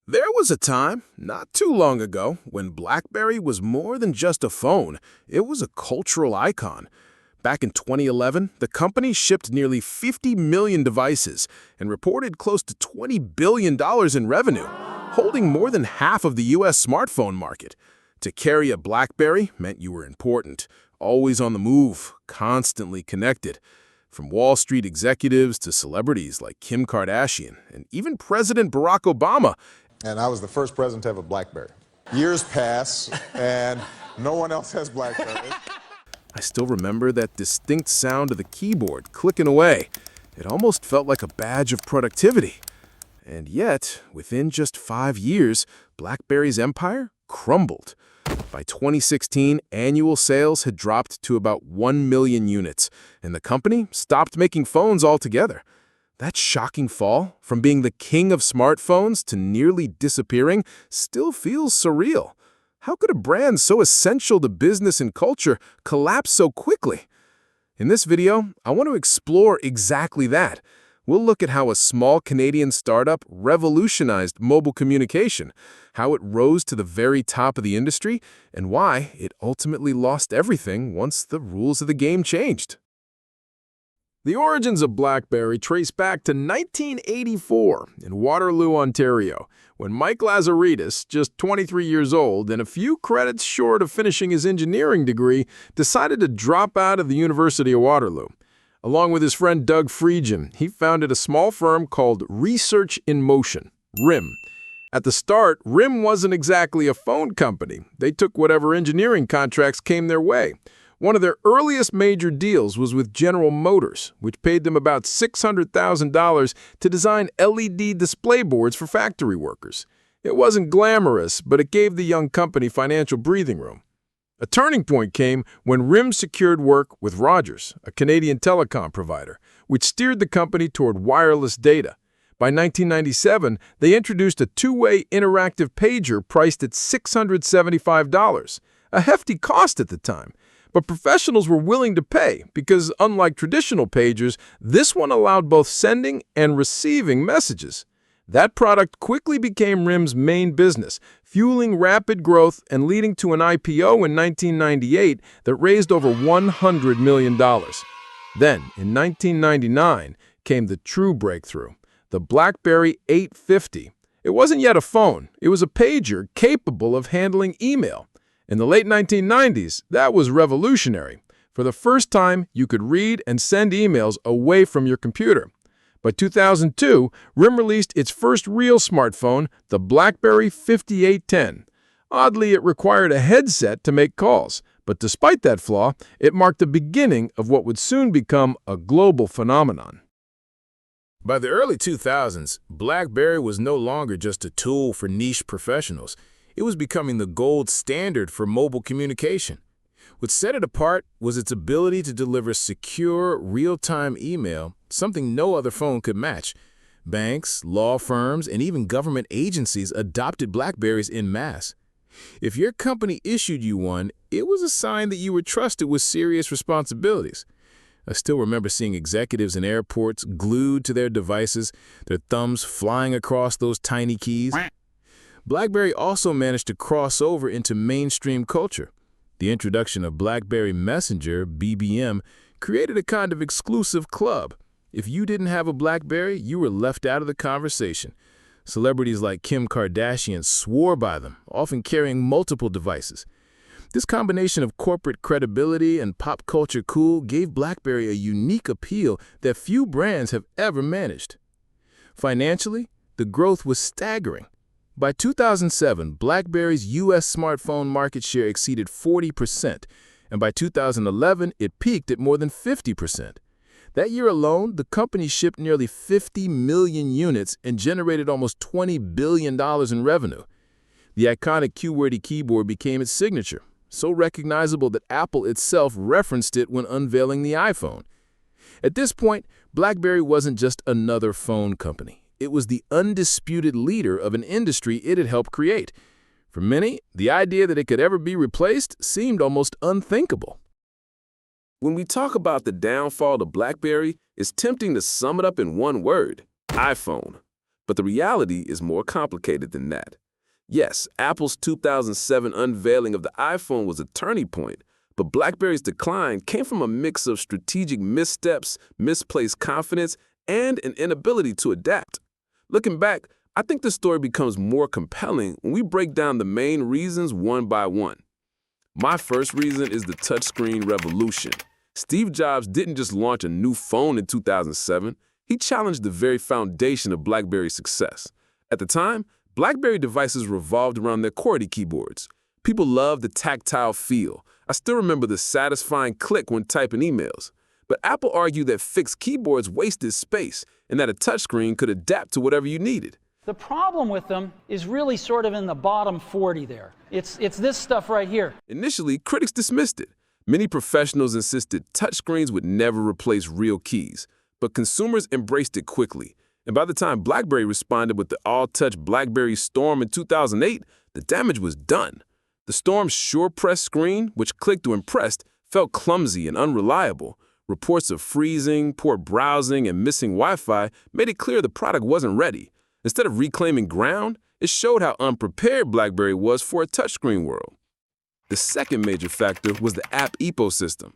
There was a time, not too long ago, when BlackBerry was more than just a phone. It was a cultural icon. Back in 2011, the company shipped nearly 50 million devices and reported close to $20 billion in revenue, holding more than half of the US smartphone market. To carry a BlackBerry meant you were important, always on the move, constantly connected. From Wall Street executives to celebrities like Kim Kardashian and even President Barack Obama, And I was the first president to have a BlackBerry. Years pass, and no one else has BlackBerry. I still remember that distinct sound of the keyboard clicking away. It almost felt like a badge of productivity. And yet, within just 5 years, BlackBerry's empire crumbled. By 2016, annual sales had dropped to about 1 million units, and the company stopped making phones altogether. That shocking fall, from being the king of smartphones to nearly disappearing, still feels surreal. How could a brand so essential to business and culture collapse so quickly? In this video, I want to explore exactly that. We'll look at how a small Canadian startup revolutionized mobile communication, how it rose to the very top of the industry, and why it ultimately lost everything once the rules of the game changed. The origins of BlackBerry trace back to 1984 in Waterloo, Ontario, when Mike Lazaridis, just 23 years old and a few credits short of finishing his engineering degree, decided to drop out of the University of Waterloo. Along with his friend Doug Friedgen, he founded a small firm called Research in Motion, RIM. At the start, RIM wasn't exactly a phone company. They took whatever engineering contracts came their way. One of their earliest major deals was with General Motors, which paid them about $600,000 to design LED display boards for factory workers. It wasn't glamorous, but it gave the young company financial breathing room. A turning point came when RIM secured work with Rogers, a Canadian telecom provider, which steered the company toward wireless data. By 1997, they introduced a two-way interactive pager priced at $675, a hefty cost at the time. But professionals were willing to pay because, unlike traditional pagers, this one allowed both sending and receiving messages. That product quickly became RIM's main business, fueling rapid growth and leading to an IPO in 1998 that raised over $100 million. Then, in 1999, came the true breakthrough, the BlackBerry 850. It wasn't yet a phone. It was a pager capable of handling email. In the late 1990s, that was revolutionary. For the first time, you could read and send emails away from your computer. By 2002, RIM released its first real smartphone, the BlackBerry 5810. Oddly, it required a headset to make calls, but despite that flaw, it marked the beginning of what would soon become a global phenomenon. By the early 2000s, BlackBerry was no longer just a tool for niche professionals. It was becoming the gold standard for mobile communication. What set it apart was its ability to deliver secure, real-time email, something no other phone could match. Banks, law firms, and even government agencies adopted BlackBerries en masse. If your company issued you one, it was a sign that you were trusted with serious responsibilities. I still remember seeing executives in airports glued to their devices, their thumbs flying across those tiny keys. BlackBerry also managed to cross over into mainstream culture. The introduction of BlackBerry Messenger, BBM, created a kind of exclusive club. If you didn't have a BlackBerry, you were left out of the conversation. Celebrities like Kim Kardashian swore by them, often carrying multiple devices. This combination of corporate credibility and pop culture cool gave BlackBerry a unique appeal that few brands have ever managed. Financially, the growth was staggering. By 2007, BlackBerry's U.S. smartphone market share exceeded 40%, and by 2011, it peaked at more than 50%. That year alone, the company shipped nearly 50 million units and generated almost $20 billion in revenue. The iconic QWERTY keyboard became its signature, so recognizable that Apple itself referenced it when unveiling the iPhone. At this point, BlackBerry wasn't just another phone company. It was the undisputed leader of an industry it had helped create. For many, the idea that it could ever be replaced seemed almost unthinkable. When we talk about the downfall of BlackBerry, it's tempting to sum it up in one word: iPhone. But the reality is more complicated than that. Yes, Apple's 2007 unveiling of the iPhone was a turning point, but BlackBerry's decline came from a mix of strategic missteps, misplaced confidence, and an inability to adapt. Looking back, I think the story becomes more compelling when we break down the main reasons one by one. My first reason is the touchscreen revolution. Steve Jobs didn't just launch a new phone in 2007, he challenged the very foundation of BlackBerry's success. At the time, BlackBerry devices revolved around their QWERTY keyboards. People loved the tactile feel. I still remember the satisfying click when typing emails. But Apple argued that fixed keyboards wasted space and that a touchscreen could adapt to whatever you needed. The problem with them is really sort of in the bottom 40 there. It's this stuff right here. Initially, critics dismissed it. Many professionals insisted touchscreens would never replace real keys, but consumers embraced it quickly. And by the time BlackBerry responded with the all-touch BlackBerry Storm in 2008, the damage was done. The Storm's sure-press screen, which clicked or impressed, felt clumsy and unreliable. Reports of freezing, poor browsing, and missing Wi-Fi made it clear the product wasn't ready. Instead of reclaiming ground, it showed how unprepared BlackBerry was for a touchscreen world. The second major factor was the app ecosystem.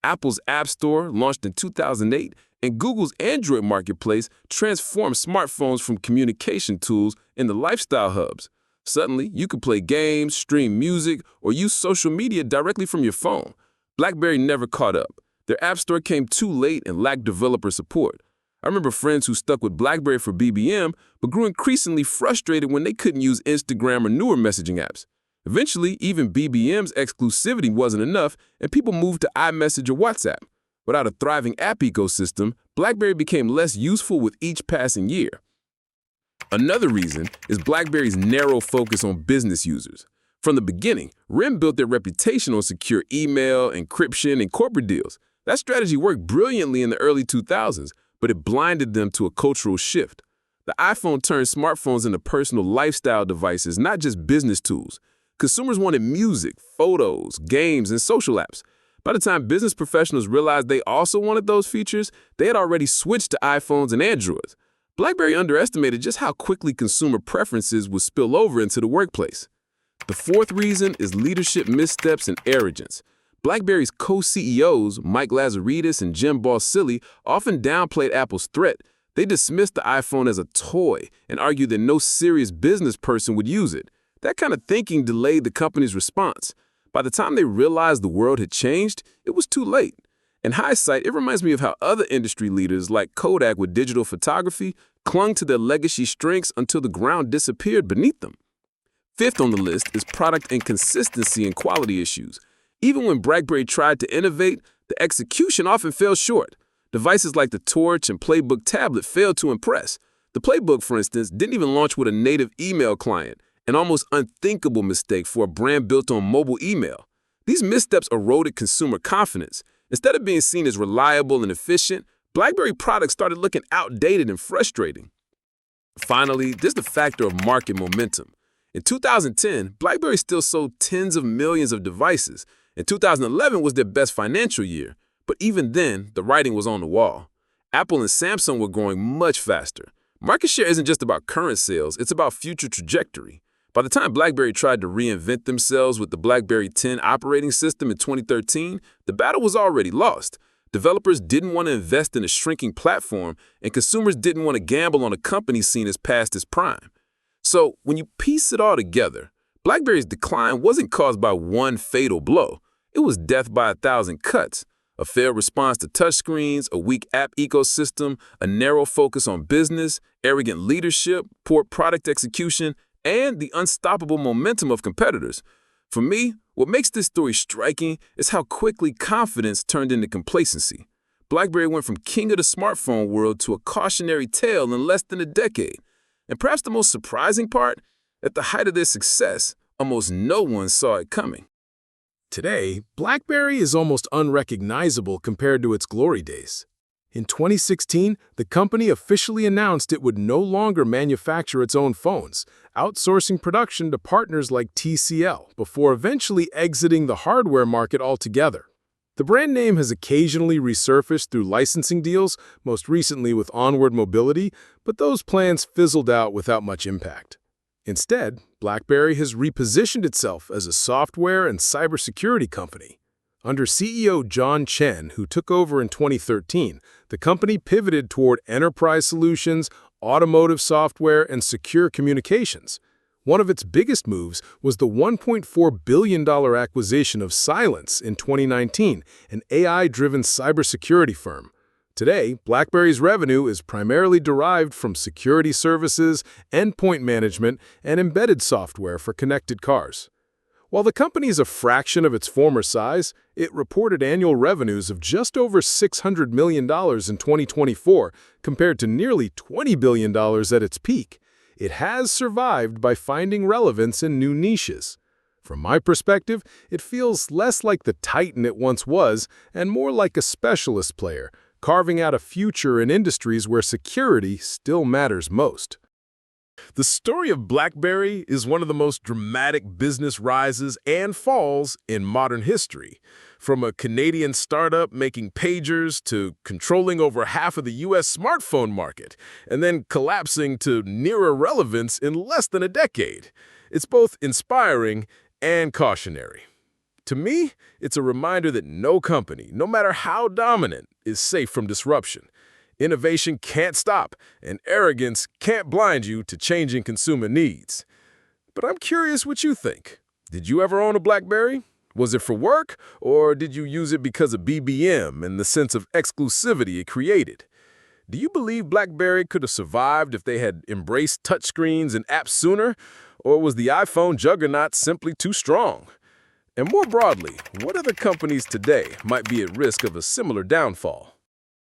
Apple's App Store, launched in 2008, and Google's Android marketplace transformed smartphones from communication tools into lifestyle hubs. Suddenly, you could play games, stream music, or use social media directly from your phone. BlackBerry never caught up. Their App Store came too late and lacked developer support. I remember friends who stuck with BlackBerry for BBM, but grew increasingly frustrated when they couldn't use Instagram or newer messaging apps. Eventually, even BBM's exclusivity wasn't enough, and people moved to iMessage or WhatsApp. Without a thriving app ecosystem, BlackBerry became less useful with each passing year. Another reason is BlackBerry's narrow focus on business users. From the beginning, RIM built their reputation on secure email, encryption, and corporate deals. That strategy worked brilliantly in the early 2000s, but it blinded them to a cultural shift. The iPhone turned smartphones into personal lifestyle devices, not just business tools. Consumers wanted music, photos, games, and social apps. By the time business professionals realized they also wanted those features, they had already switched to iPhones and Androids. BlackBerry underestimated just how quickly consumer preferences would spill over into the workplace. The fourth reason is leadership missteps and arrogance. BlackBerry's co-CEOs, Mike Lazaridis and Jim Balsillie, often downplayed Apple's threat. They dismissed the iPhone as a toy and argued that no serious business person would use it. That kind of thinking delayed the company's response. By the time they realized the world had changed, it was too late. In hindsight, it reminds me of how other industry leaders, like Kodak with digital photography, clung to their legacy strengths until the ground disappeared beneath them. Fifth on the list is product inconsistency and quality issues. Even when BlackBerry tried to innovate, the execution often fell short. Devices like the Torch and Playbook tablet failed to impress. The Playbook, for instance, didn't even launch with a native email client, an almost unthinkable mistake for a brand built on mobile email. These missteps eroded consumer confidence. Instead of being seen as reliable and efficient, BlackBerry products started looking outdated and frustrating. Finally, there's the factor of market momentum. In 2010, BlackBerry still sold tens of millions of devices, and 2011 was their best financial year. But even then, the writing was on the wall. Apple and Samsung were growing much faster. Market share isn't just about current sales, it's about future trajectory. By the time BlackBerry tried to reinvent themselves with the BlackBerry 10 operating system in 2013, the battle was already lost. Developers didn't want to invest in a shrinking platform, and consumers didn't want to gamble on a company seen as past its prime. So, when you piece it all together, BlackBerry's decline wasn't caused by one fatal blow. It was death by 1,000 cuts. A failed response to touchscreens, a weak app ecosystem, a narrow focus on business, arrogant leadership, poor product execution, and the unstoppable momentum of competitors. For me, what makes this story striking is how quickly confidence turned into complacency. BlackBerry went from king of the smartphone world to a cautionary tale in less than a decade. And perhaps the most surprising part, at the height of their success, almost no one saw it coming. Today, BlackBerry is almost unrecognizable compared to its glory days. In 2016, the company officially announced it would no longer manufacture its own phones, outsourcing production to partners like TCL before eventually exiting the hardware market altogether. The brand name has occasionally resurfaced through licensing deals, most recently with Onward Mobility, but those plans fizzled out without much impact. Instead, BlackBerry has repositioned itself as a software and cybersecurity company. Under CEO John Chen, who took over in 2013, the company pivoted toward enterprise solutions, automotive software, and secure communications. One of its biggest moves was the $1.4 billion acquisition of Cylance in 2019, an AI-driven cybersecurity firm. Today, BlackBerry's revenue is primarily derived from security services, endpoint management, and embedded software for connected cars. While the company is a fraction of its former size, it reported annual revenues of just over $600 million in 2024, compared to nearly $20 billion at its peak. It has survived by finding relevance in new niches. From my perspective, it feels less like the titan it once was and more like a specialist player, carving out a future in industries where security still matters most. The story of BlackBerry is one of the most dramatic business rises and falls in modern history. From a Canadian startup making pagers to controlling over half of the U.S. smartphone market, and then collapsing to near irrelevance in less than a decade. It's both inspiring and cautionary. To me, it's a reminder that no company, no matter how dominant, is safe from disruption. Innovation can't stop, and arrogance can't blind you to changing consumer needs. But I'm curious what you think. Did you ever own a BlackBerry? Was it for work, or did you use it because of BBM and the sense of exclusivity it created? Do you believe BlackBerry could have survived if they had embraced touchscreens and apps sooner, or was the iPhone juggernaut simply too strong? And more broadly, what other companies today might be at risk of a similar downfall?